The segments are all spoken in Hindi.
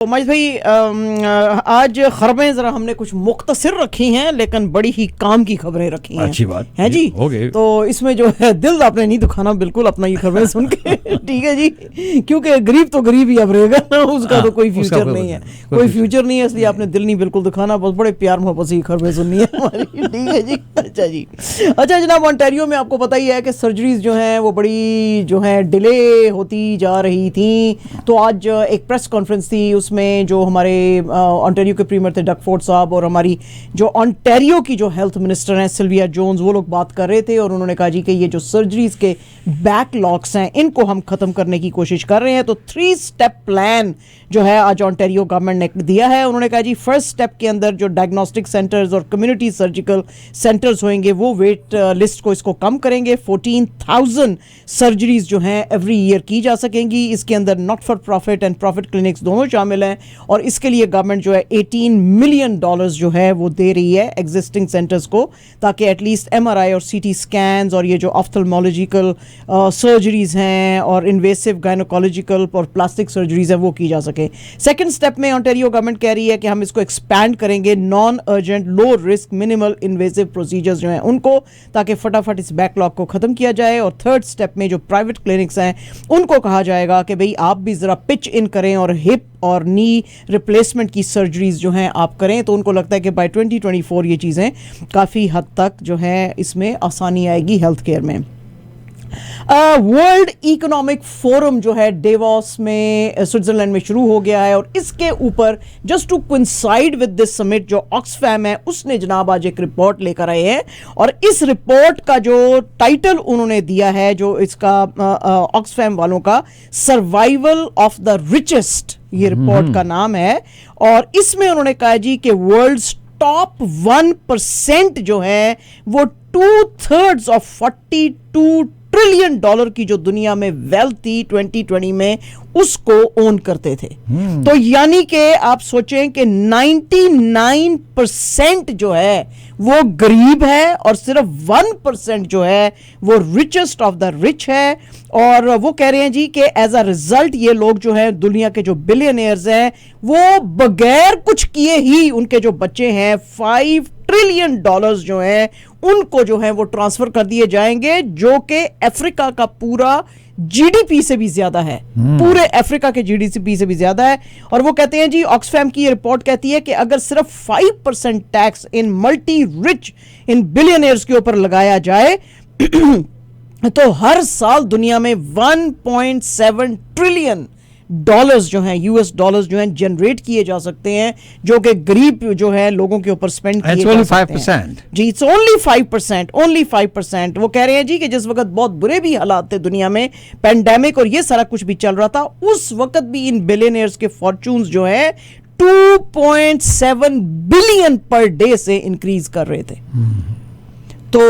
तो महेश भाई आज खबरें जरा हमने कुछ मुख्तसर रखी हैं लेकिन बड़ी ही काम की खबरें रखी हैं। अच्छी बात है जी। हो गई। तो इसमें जो है दिल आपने नहीं दुखाना बिल्कुल अपना ये खबरें सुन के ठीक है जी, क्योंकि गरीब तो गरीब ही अब रहेगा ना, उसका तो कोई फ्यूचर नहीं है, कोई फ्यूचर नहीं है, इसलिए आपने दिल नहीं बिल्कुल दुखाना, बस बड़े प्यार मोहब्बत से खबरें सुननी है हमारी। ठीक है जी। अच्छा जी। अच्छा जनाब, ओंटारियो में आपको पता ही है कि सर्जरीज जो हैं वो बड़ी जो है डिले होती जा रही थी। तो आज एक प्रेस कॉन्फ्रेंस थी, उसमें जो हमारे ओंटारियो के प्रीमियर थे डग फोर्ड साहब और हमारी जो ओंटारियो की जो हेल्थ मिनिस्टर हैं सिल्विया जोन्स, वो लोग बात कर रहे थे और उन्होंने कहा जी कि ये जो सर्जरीज के बैकलॉग्स हैं इनको हम खत्म करने की कोशिश कर रहे हैं। तो 3 स्टेप प्लान जो है आज ओंटारियो गवर्नमेंट ने दिया है। उन्होंने कहा जी फर्स्ट स्टेप के अंदर जो डायग्नोस्टिक सेंटर्स और कम्युनिटी सर्जिकल सेंटर्स होंगे वो वेट लिस्ट को इसको कम करेंगे। 14,000 सर्जरीज जो हैं एवरी ईयर की जा सकेंगी। इसके अंदर not for profit and profit clinics दोनों शामिल हैं और इसके लिए गवर्नमेंट जो है $18 मिलियन जो है वो दे रही है एग्जिस्टिंग सेंटर्स को, ताकि एटलीस्ट MRI और CT स्कैन्स और ये जो ऑफ्थल्मोलॉजिकल सर्जरीज हैं और इन्वेसिव गायनोकोलॉजिकल और प्लास्टिक सर्जरीज हैं वो की जा सके। सेकंड स्टेप में ओंटारियो गवर्नमेंट कह रही है कि हम इसको एक्सपैंड करेंगे non urgent low risk minimal invasive procedures जो हैं उनको, ताकि फटाफट इस बैकलॉग को खत्म किया जाए। और थर्ड स्टेप में जो प्राइवेट क्लिनिक्स हैं उनको कहा जाएगा कि भाई आप भी जरा पिच इन करें और हिप और नी रिप्लेसमेंट की सर्जरीज जो हैं आप करें। तो उनको लगता है कि बाय 2024 ये चीज़ें काफ़ी हद तक जो है इसमें आसानी आएगी हेल्थ केयर में। वर्ल्ड इकोनॉमिक फोरम जो है डेवोस में स्विट्जरलैंड में शुरू हो गया है और इसके ऊपर just to coincide with this summit जो ऑक्सफैम है उसने जनाब आज एक रिपोर्ट लेकर आए हैं और इस रिपोर्ट का जो टाइटल उन्होंने दिया है जो इसका ऑक्सफैम वालों का सर्वाइवल ऑफ द रिचेस्ट, ये रिपोर्ट का नाम है। और इसमें उन्होंने कहा जी कि वर्ल्ड टॉप 1% जो है वो 2/3 ऑफ $42 ट्रिलियन की जो दुनिया में वेल्थ थी 2020 में उसको ओन करते थे। तो यानी कि आप सोचें कि 99% जो है वो गरीब है और सिर्फ 1% जो है वो रिचेस्ट ऑफ द रिच है। और वो कह रहे हैं जी कि एज अ रिजल्ट ये लोग जो है दुनिया के जो बिलियनियर्स हैं वो बगैर कुछ किए ही उनके जो बच्चे हैं $5 ट्रिलियन जो हैं उनको जो है वो ट्रांसफर कर दिए जाएंगे, जो कि अफ्रीका का पूरा GDP से भी ज्यादा है, पूरे अफ्रीका के GDP से भी ज्यादा है। और वो कहते हैं जी ऑक्सफैम की रिपोर्ट कहती है कि अगर सिर्फ 5% tax in multi rich in billionaires के ऊपर लगाया जाए तो हर साल दुनिया में $1.7 ट्रिलियन जो हैं US डॉलर्स जो हैं जनरेट किए जा सकते हैं, जो कि गरीब जो है लोगों के ऊपर स्पेंड किए जा सकते हैं। जी इट्स ओनली 5%। वो कह रहे हैं जी कि जिस वक्त बहुत बुरे भी हालात थे दुनिया में, पैंडेमिक और ये सारा कुछ भी चल रहा था, उस वक्त भी इन बिलियनियर्स के फॉर्चून्स जो है 2.7 बिलियन पर डे से इंक्रीज कर रहे थे। तो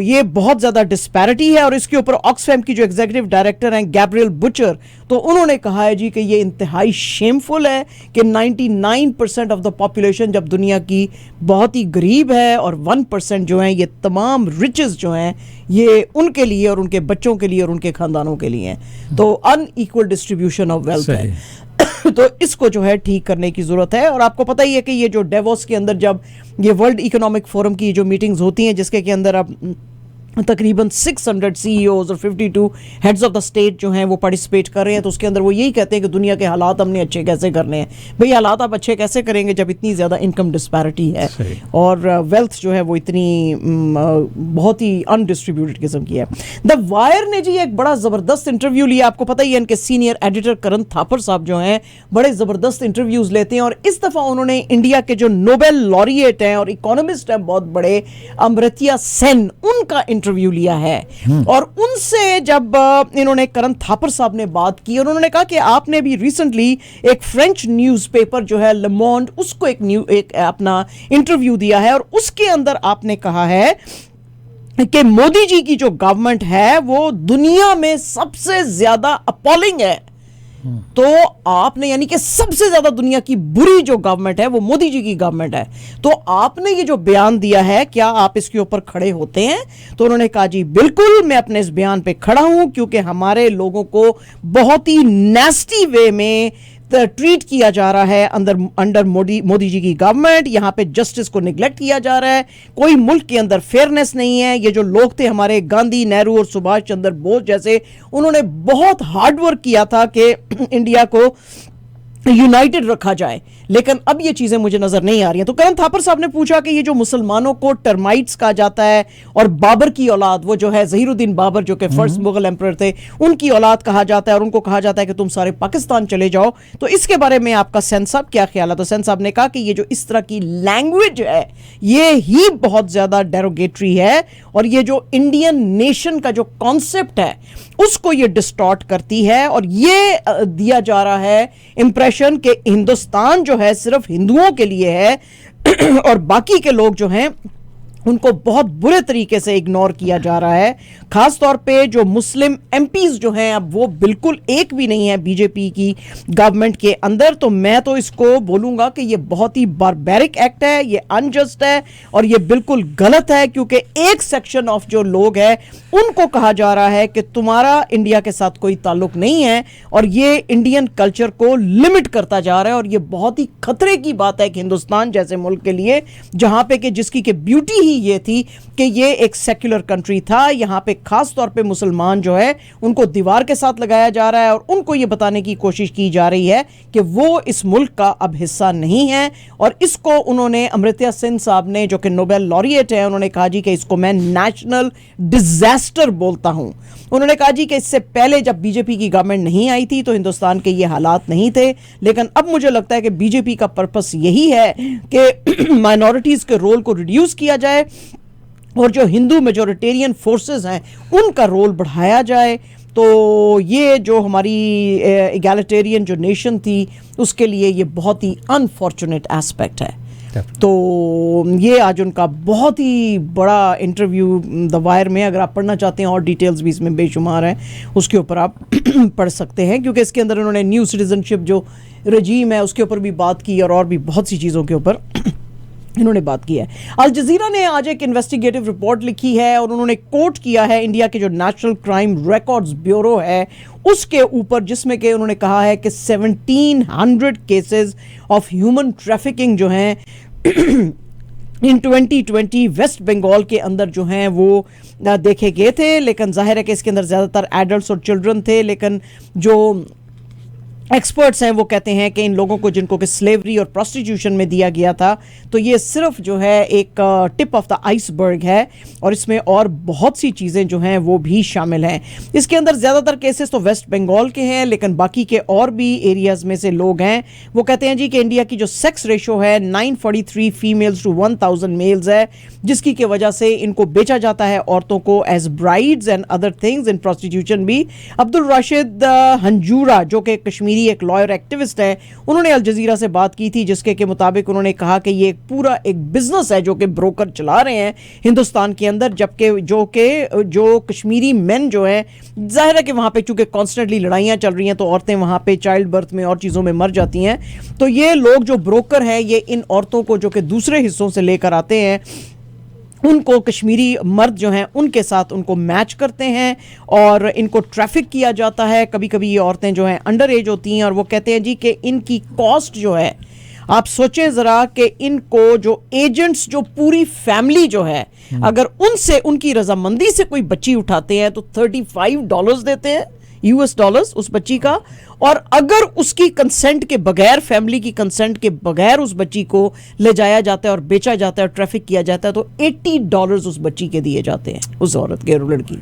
ये बहुत ज्यादा डिस्पैरिटी है। और इसके ऊपर ऑक्सफैम की जो एग्जीक्यूटिव डायरेक्टर हैं गैब्रियल बुचर, तो उन्होंने कहा है जी कि ये इंतहाई शेमफुल है कि 99% ऑफ द पॉपुलेशन जब दुनिया की बहुत ही गरीब है और 1% जो है ये तमाम रिचेस जो हैं ये उनके लिए और उनके बच्चों के लिए और उनके खानदानों के लिए हैं। तो अनइक्वल डिस्ट्रीब्यूशन ऑफ वेल्थ है। तो इसको जो है ठीक करने की जरूरत है। और आपको पता ही है कि ये जो डेवोस के अंदर जब ये वर्ल्ड इकोनॉमिक फोरम की जो मीटिंग्स होती हैं जिसके के अंदर अब तकरीबन 600 CEOs और 52 हेड्स ऑफ द स्टेट जो हैं वो पार्टिसिपेट कर रहे हैं, तो उसके अंदर वो यही कहते हैं कि दुनिया के हालात हमने अच्छे कैसे करने हैं। भाई हालात आप अच्छे कैसे करेंगे जब इतनी ज़्यादा इनकम डिस्पैरिटी है और वेल्थ जो है वो इतनी बहुत ही अनडिस्ट्रीब्यूटेड किस्म की है। द वायर ने जी एक बड़ा ज़बरदस्त इंटरव्यू लिया। आपको पता ही है इनके सीनियर एडिटर करण थापर साहब जो हैं बड़े ज़बरदस्त इंटरव्यूज़ लेते हैं और इस दफ़ा उन्होंने इंडिया के जो नोबेल लॉरिएट हैं और इकोनॉमिस्ट हैं बहुत बड़े, अमर्त्य सेन, उनका इंटरव्यू लिया है। और उनसे जब इन्होंने करण थापर साहब ने बात की और उन्होंने कहा कि आपने भी रिसेंटली एक फ्रेंच न्यूज़पेपर जो है ले मोंड उसको एक अपना इंटरव्यू दिया है और उसके अंदर आपने कहा है कि मोदी जी की जो गवर्नमेंट है वो दुनिया में सबसे ज्यादा अपॉलिंग है। तो आपने यानी कि सबसे ज्यादा दुनिया की बुरी जो गवर्नमेंट है वो मोदी जी की गवर्नमेंट है। तो आपने ये जो बयान दिया है क्या आप इसके ऊपर खड़े होते हैं? तो उन्होंने कहा जी बिल्कुल मैं अपने इस बयान पे खड़ा हूं क्योंकि हमारे लोगों को बहुत ही नेस्टी वे में ट्रीट किया जा रहा है अंडर मोदी जी की गवर्नमेंट। यहां पे जस्टिस को निगलेक्ट किया जा रहा है, कोई मुल्क के अंदर फेयरनेस नहीं है। ये जो लोग थे हमारे गांधी, नेहरू और सुभाष चंद्र बोस जैसे, उन्होंने बहुत हार्ड वर्क किया था कि इंडिया को यूनाइटेड रखा जाए, लेकिन अब ये चीजें मुझे नजर नहीं आ रही हैं। तो करण थापर साहब ने पूछा कि ये जो मुसलमानों को टर्माइट्स कहा जाता है और बाबर की औलाद, वो जो है ज़हीरुद्दीन बाबर जो कि फर्स्ट मुगल एम्परर थे, उनकी औलाद कहा जाता है और उनको कहा जाता है कि तुम सारे पाकिस्तान चले जाओ, तो इसके बारे में आपका सेन साहब क्या ख्याल है? तो सेन साहब ने कहा कि ये जो इस तरह की लैंग्वेज है ये ही बहुत ज्यादा डेरोगेटरी है और ये जो इंडियन नेशन का जो कॉन्सेप्ट है उसको ये डिस्टॉर्ट करती है और ये दिया जा रहा है इंप्रेशन कि हिंदुस्तान जो है सिर्फ हिंदुओं के लिए है और बाकी के लोग जो हैं उनको बहुत बुरे तरीके से इग्नोर किया जा रहा है। खास तौर पे जो मुस्लिम एमपीज जो हैं अब वो बिल्कुल एक भी नहीं है बीजेपी की गवर्नमेंट के अंदर। तो मैं तो इसको बोलूंगा कि ये बहुत ही बारबैरिक एक्ट है, ये अनजस्ट है और ये बिल्कुल गलत है, क्योंकि एक सेक्शन ऑफ जो लोग हैं उनको कहा जा रहा है कि तुम्हारा इंडिया के साथ कोई ताल्लुक नहीं है और ये इंडियन कल्चर को लिमिट करता जा रहा है। और ये बहुत ही खतरे की बात है कि हिंदुस्तान जैसे मुल्क के लिए, जहां पे कि जिसकी के ब्यूटी ही ये थी कि ये एक सेक्युलर कंट्री था, यहां पे खास तौर पे मुसलमान जो है उनको दीवार के साथ लगाया जा रहा है और उनको ये बताने की कोशिश की जा रही है कि वो इस मुल्क का अब हिस्सा नहीं है। और इसको उन्होंने, अमृत्या सेन साहब ने जो कि नोबेल लॉरिएट है, उन्होंने कहा जी कि इसको मैं नेशनल डिजास्टर बोलता हूं। उन्होंने कहा जी कि इससे पहले जब बीजेपी की गवर्नमेंट नहीं आई थी तो हिंदुस्तान के ये हालात नहीं थे, लेकिन अब मुझे लगता है कि बीजेपी का पर्पस यही है कि माइनॉरिटीज के रोल को रिड्यूस किया जाए और जो हिंदू मेजोरिटेरियन फोर्सेस हैं उनका रोल बढ़ाया जाए। तो ये जो हमारी इगैलिटेरियन जो नेशन थी उसके लिए ये बहुत ही अनफॉर्चुनेट एस्पेक्ट है। तो ये आज उनका बहुत ही बड़ा इंटरव्यू द वायर में, अगर आप पढ़ना चाहते हैं और डिटेल्स भी इसमें बेशुमार हैं, उसके ऊपर आप पढ़ सकते हैं, क्योंकि इसके अंदर उन्होंने न्यू सिटीजनशिप जो रजीम है उसके ऊपर भी बात की और भी बहुत सी चीज़ों के ऊपर इन्होंने बात की है। अल जजीरा ने आज एक इन्वेस्टिगेटिव रिपोर्ट लिखी है और उन्होंने कोट किया है इंडिया के जो नेशनल क्राइम रिकॉर्ड्स ब्यूरो है उसके ऊपर, जिसमें कि उन्होंने कहा है कि 1700 केसेस ऑफ ह्यूमन ट्रैफिकिंग जो हैं इन 2020 वेस्ट बंगाल के अंदर जो हैं वो देखे गए थे। लेकिन जाहिर है कि इसके अंदर ज़्यादातर एडल्ट्स और चिल्ड्रन थे, लेकिन जो एक्सपर्ट्स हैं वो कहते हैं कि इन लोगों को जिनको कि स्लेवरी और प्रोस्टिट्यूशन में दिया गया था, तो ये सिर्फ जो है एक टिप ऑफ द आइसबर्ग है और इसमें और बहुत सी चीज़ें जो हैं वो भी शामिल हैं। इसके अंदर ज़्यादातर केसेस तो वेस्ट बंगाल के हैं, लेकिन बाकी के और भी एरियाज़ में से लोग हैं। वो कहते हैं जी कि इंडिया की जो सेक्स रेशो है 943 फीमेल्स टू 1000 मेल्स है, जिसकी के वजह से इनको बेचा जाता है औरतों को as brides and other things in prostitution भी। अब्दुल राशिद हंजूरा जो कि कश्मीरी एक लॉयर एक्टिविस्ट है, उन्होंने अल जजीरा से बात की थी, जिसके के मुताबिक उन्होंने कहा कि ये पूरा एक बिजनेस है जो कि ब्रोकर चला रहे हैं हिंदुस्तान के अंदर, जबकि जो कश्मीरी मेन जो है, जाहिर है कि वहां पे चूंकि कॉन्स्टेंटली लड़ाइयां चल रही हैं तो औरतें वहां पे चाइल्ड बर्थ में और चीजों में मर जाती हैं। तो ये लोग जो ब्रोकर हैं ये इन औरतों को जो कि दूसरे हिस्सों से लेकर आते हैं, उनको कश्मीरी मर्द जो हैं उनके साथ उनको मैच करते हैं और इनको ट्रैफिक किया जाता है। कभी कभी ये औरतें जो हैं अंडर एज होती हैं और वो कहते हैं जी कि इनकी कॉस्ट जो है, आप सोचें ज़रा कि इनको जो एजेंट्स जो पूरी फैमिली जो है अगर उनसे उनकी रजामंदी से कोई बच्ची उठाते हैं तो $35 देते हैं US डॉलर्स उस बच्ची का, और अगर उसकी कंसेंट के बगैर, फैमिली की कंसेंट के बगैर उस बच्ची को ले जाया जाता है और बेचा जाता है और ट्रैफिक किया जाता है तो $80 उस बच्ची के दिए जाते हैं, उस औरत के, लड़की।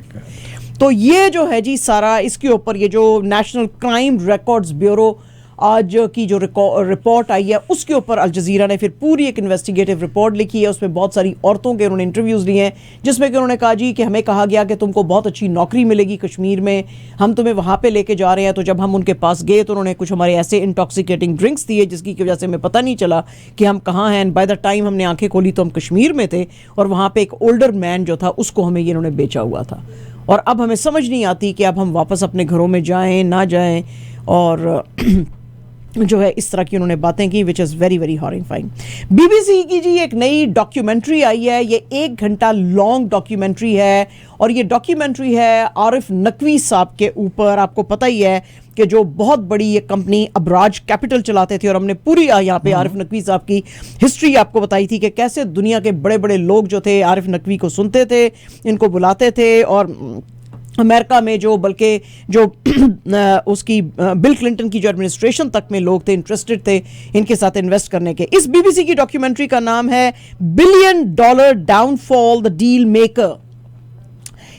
तो ये जो है जी सारा इसके ऊपर ये जो नेशनल क्राइम रिकॉर्ड्स ब्यूरो आज की जो रिपोर्ट आई है उसके ऊपर अल जजीरा ने फिर पूरी एक इन्वेस्टिगेटिव रिपोर्ट लिखी है। उसमें बहुत सारी औरतों के उन्होंने इंटरव्यूज़ लिए हैं, जिसमें कि उन्होंने कहा जी कि हमें कहा गया कि तुमको बहुत अच्छी नौकरी मिलेगी कश्मीर में, हम तुम्हें वहाँ पे लेके जा रहे हैं। तो जब हम उनके पास गए तो उन्होंने कुछ हमारे ऐसे इंटॉक्सिकेटिंग ड्रिंक्स दिए जिसकी वजह से हमें पता नहीं चला कि हम कहाँ हैं। एंड बाय द टाइम हमने आंखें खोली तो हम कश्मीर में थे और वहाँ पर एक ओल्डर मैन जो था उसको हमें ये इन्होंने बेचा हुआ था। और अब हमें समझ नहीं आती कि अब हम वापस अपने घरों में जाएँ ना जाएँ, और जो है इस तरह की उन्होंने बातें की, which is very very horrifying. BBC की जी एक नई डॉक्यूमेंट्री आई है, ये 1 घंटा लॉन्ग डॉक्यूमेंट्री है और ये डॉक्यूमेंट्री है आरिफ नकवी साहब के ऊपर। आपको पता ही है कि जो बहुत बड़ी ये कंपनी अबराज कैपिटल चलाते थे, और हमने पूरी यहाँ पे आरिफ नकवी साहब की हिस्ट्री आपको बताई थी कि कैसे दुनिया के बड़े बड़े लोग जो थे आरिफ नकवी को सुनते थे, इनको बुलाते थे, और अमेरिका में जो बल्कि जो उसकी बिल क्लिंटन की जो एडमिनिस्ट्रेशन तक में लोग थे इंटरेस्टेड थे इनके साथ इन्वेस्ट करने के। इस बीबीसी की डॉक्यूमेंट्री का नाम है $1 billion downfall the deal maker.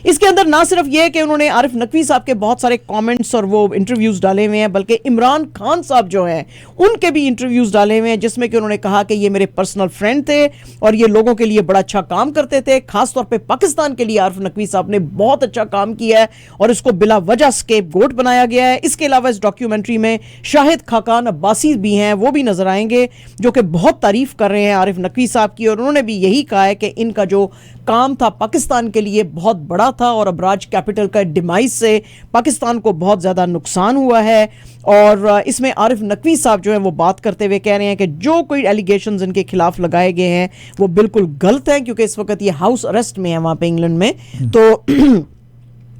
इसके अंदर ना सिर्फ यह कि उन्होंने आरिफ नकवी साहब के बहुत सारे कमेंट्स और वो इंटरव्यूज डाले हुए हैं, बल्कि इमरान खान साहब जो हैं उनके भी इंटरव्यूज डाले हुए हैं, जिसमें कि उन्होंने कहा कि ये मेरे पर्सनल फ्रेंड थे और ये लोगों के लिए बड़ा अच्छा काम करते थे। खासतौर पे पाकिस्तान के लिए आरिफ नकवी साहब ने बहुत अच्छा काम किया है और इसको बिला वजह स्केपगोट बनाया गया है। इसके अलावा इस डॉक्यूमेंट्री में शाहिद खाकान अब्बासी भी हैं, वो भी नजर आएंगे, जो कि बहुत तारीफ कर रहे हैं आरिफ नकवी साहब की, और उन्होंने भी यही कहा है कि इनका जो काम था पाकिस्तान के लिए बहुत बड़ा था और अबराज कैपिटल का डिमाइस से पाकिस्तान को बहुत ज़्यादा नुकसान हुआ है। और इसमें आरिफ नकवी साहब जो है वो बात करते हुए कह रहे हैं कि जो कोई एलिगेशंस इनके खिलाफ लगाए गए हैं वो बिल्कुल गलत हैं, क्योंकि इस वक्त ये हाउस अरेस्ट में है वहाँ पे इंग्लैंड में। तो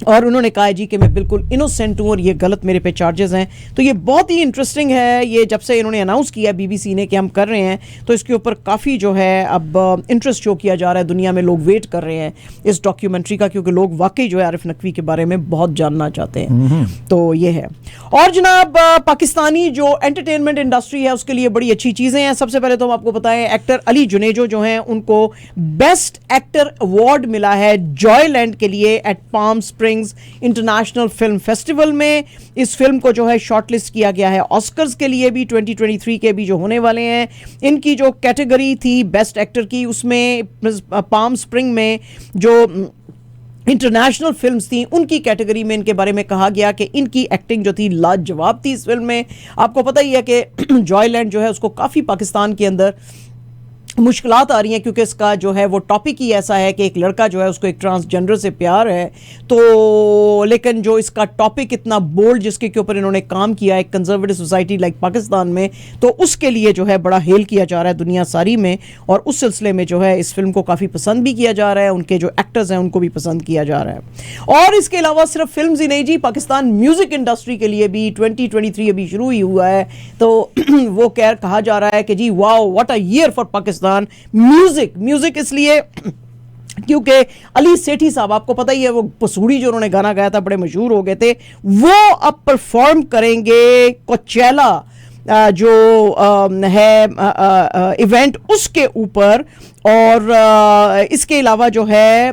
और उन्होंने कहा है जी कि मैं बिल्कुल इनोसेंट हूँ और ये गलत मेरे पे चार्जेस हैं। तो ये बहुत ही इंटरेस्टिंग है। ये जब से इन्होंने अनाउंस किया बीबीसी ने कि हम कर रहे हैं, तो इसके ऊपर काफ़ी जो है अब इंटरेस्ट शो किया जा रहा है, दुनिया में लोग वेट कर रहे हैं इस डॉक्यूमेंट्री का, क्योंकि लोग वाकई जो है आरिफ नकवी के बारे में बहुत जानना चाहते हैं। तो ये है। और जनाब पाकिस्तानी जो एंटरटेनमेंट इंडस्ट्री है उसके लिए बड़ी अच्छी चीज़ें हैं। सबसे पहले तो हम आपको बताएं, एक्टर अली जुनेजो जो हैं उनको बेस्ट एक्टर अवार्ड मिला है जॉयलैंड के लिए at Palm Springs International Film Festival में। इस फिल्म को जो है शॉर्टलिस्ट किया गया है ऑस्कर्स के लिए भी, 2023 के भी जो होने वाले हैं। इनकी जो कैटेगरी थी बेस्ट एक्टर की, उसमें पाम स्प्रिंग में जो इंटरनेशनल फिल्म्स थी उनकी कैटेगरी में इनके बारे में कहा गया कि इनकी एक्टिंग जो थी लाजवाब थी इस फिल्म में। आपको पता ही है कि जॉयलैंड जो है उसको काफ़ी पाकिस्तान के अंदर मुश्किलात आ रही हैं, क्योंकि इसका जो है वो टॉपिक ही ऐसा है कि एक लड़का जो है उसको एक ट्रांसजेंडर से प्यार है। तो लेकिन जो इसका टॉपिक इतना बोल्ड जिसके के ऊपर इन्होंने काम किया है कंजर्वेटिव सोसाइटी लाइक पाकिस्तान में, तो उसके लिए जो है बड़ा हेल किया जा रहा है दुनिया सारी में, और उस सिलसिले में जो है इस फिल्म को काफ़ी पसंद भी किया जा रहा है, उनके जो एक्टर्स हैं उनको भी पसंद किया जा रहा है। और इसके अलावा सिर्फ फिल्म ही नहीं जी, पाकिस्तान म्यूज़िक इंडस्ट्री के लिए भी 2023 अभी शुरू ही हुआ है, तो वो कहा जा रहा है कि जी wow what a year for Pakistan music इसलिए क्योंकि अली सेठी साहब, आपको पता ही है, वो पसूड़ी जो उन्होंने गाना गाया था बड़े मशहूर हो गए थे, वो अब परफॉर्म करेंगे कोचेला जो है इवेंट उसके ऊपर। और इसके अलावा जो है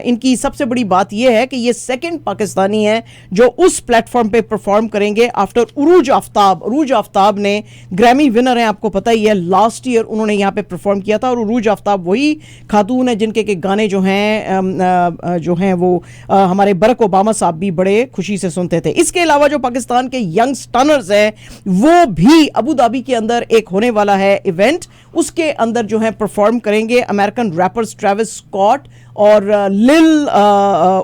इनकी सबसे बड़ी बात यह है कि ये सेकंड पाकिस्तानी है जो उस प्लेटफॉर्म पे परफॉर्म करेंगे आफ्टर उरूज आफ्ताब। उरूज आफ्ताब ने ग्रैमी विनर हैं, आपको पता ही है, लास्ट ईयर उन्होंने यहाँ पे परफॉर्म किया था। और उरूज आफ्ताब वही खातून है जिनके के गाने जो हैं वो हमारे बरक ओबामा साहब भी बड़े खुशी से सुनते थे। इसके अलावा जो पाकिस्तान के यंग स्टनर्स हैं वो भी अबू धाबी के अंदर एक होने वाला है इवेंट, उसके अंदर जो है परफॉर्म करेंगे अमेरिकन रैपर्स ट्रेविस स्कॉट और लिल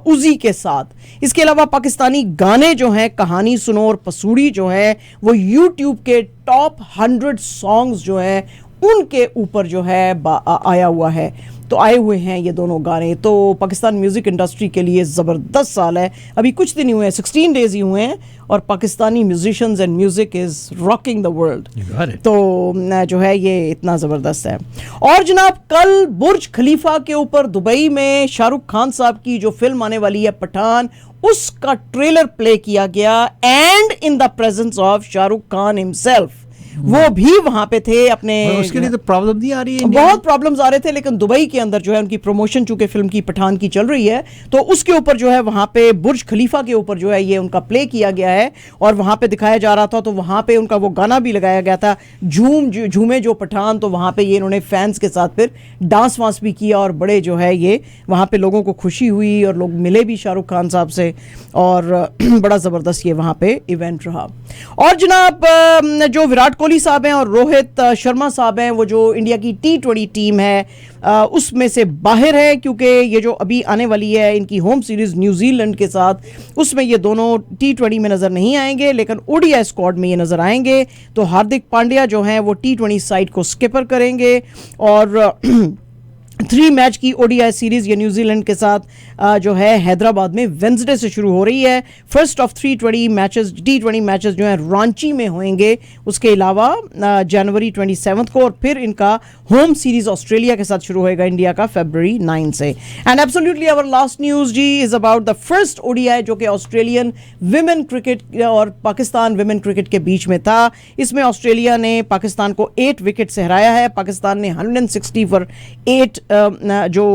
उजी के साथ। इसके अलावा पाकिस्तानी गाने जो हैं कहानी सुनो और पसूड़ी जो है वो यूट्यूब के टॉप 100 सॉन्ग्स जो है उनके ऊपर जो है आया हुआ है, तो आए हुए हैं ये दोनों गाने। तो पाकिस्तान म्यूज़िक इंडस्ट्री के लिए ज़बरदस्त साल है। अभी कुछ दिन ही हुए हैं, 16 डेज ही हुए हैं, और Pakistani musicians and music is rocking the world. तो जो है ये इतना ज़बरदस्त है। और जनाब कल बुर्ज खलीफा के ऊपर दुबई में शाहरुख खान साहब की जो फिल्म आने वाली है पठान, उसका ट्रेलर प्ले किया गया, and in the presence of Shahrukh Khan himself. वो भी वहां पे थे अपने, उसके लिए तो प्रॉब्लम नहीं आ रही है, बहुत प्रॉब्लम्स आ रहे थे, लेकिन दुबई के अंदर जो है उनकी प्रमोशन चूंकि फिल्म की पठान की चल रही है, तो उसके ऊपर जो है वहां पे बुर्ज खलीफा के ऊपर जो है ये उनका प्ले किया गया है और वहां पे दिखाया जा रहा था। तो वहां पे उनका वो गाना भी लगाया गया था, झूमे जो पठान। तो वहां पे ये इन्होंने फैंस के साथ फिर डांस वांस भी किया और बड़े जो है ये वहां पे लोगों को खुशी हुई और लोग मिले भी शाहरुख खान साहब से, और बड़ा ज़बरदस्त ये वहां पे इवेंट रहा। और जनाब जो विराट कोहली साहब हैं और रोहित शर्मा साहब हैं, वो जो इंडिया की T20 टीम है उसमें से बाहर है, क्योंकि ये जो अभी आने वाली है इनकी होम सीरीज न्यूजीलैंड के साथ, उसमें ये दोनों T20 में नज़र नहीं आएंगे, लेकिन ओडीआई स्क्वाड में ये नज़र आएंगे। तो हार्दिक पांड्या जो हैं वो T20 साइड को स्किपर करेंगे, और 3 मैच की ओडीआई सीरीज ये न्यूजीलैंड के साथ जो है हैदराबाद में वेंसडे से शुरू हो रही है। First of 3 matches T20 matches जो है रांची में होंगे, उसके अलावा जनवरी 27 को, और फिर इनका होम सीरीज ऑस्ट्रेलिया के साथ शुरू होएगा इंडिया का February 9 से। And absolutely our last news जी is about the first ODI जो कि ऑस्ट्रेलियन विमेन क्रिकेट और पाकिस्तान विमेन क्रिकेट के बीच में था। इसमें ऑस्ट्रेलिया ने पाकिस्तान को 8 विकेट से हराया है। पाकिस्तान ने 160 फॉर 8 जो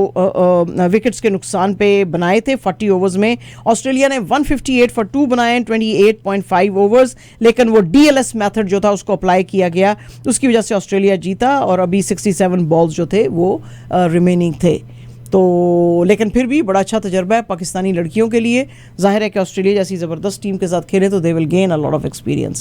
विकेट्स के नुकसान पे बनाए थे 40 ओवर्स में। ऑस्ट्रेलिया ने 158 फॉर 2 बनाए 28.5 ओवर्स, लेकिन वो डीएलएस मेथड जो था उसको अप्लाई किया गया, उसकी वजह से ऑस्ट्रेलिया जीता और अभी 67 बॉल्स जो थे वो रिमेनिंग थे। तो लेकिन फिर भी बड़ा अच्छा तजर्बा है पाकिस्तानी लड़कियों के लिए। जाहिर है कि ऑस्ट्रेलिया जैसी ज़बरदस्त टीम के साथ खेले तो they will gain a lot of experience.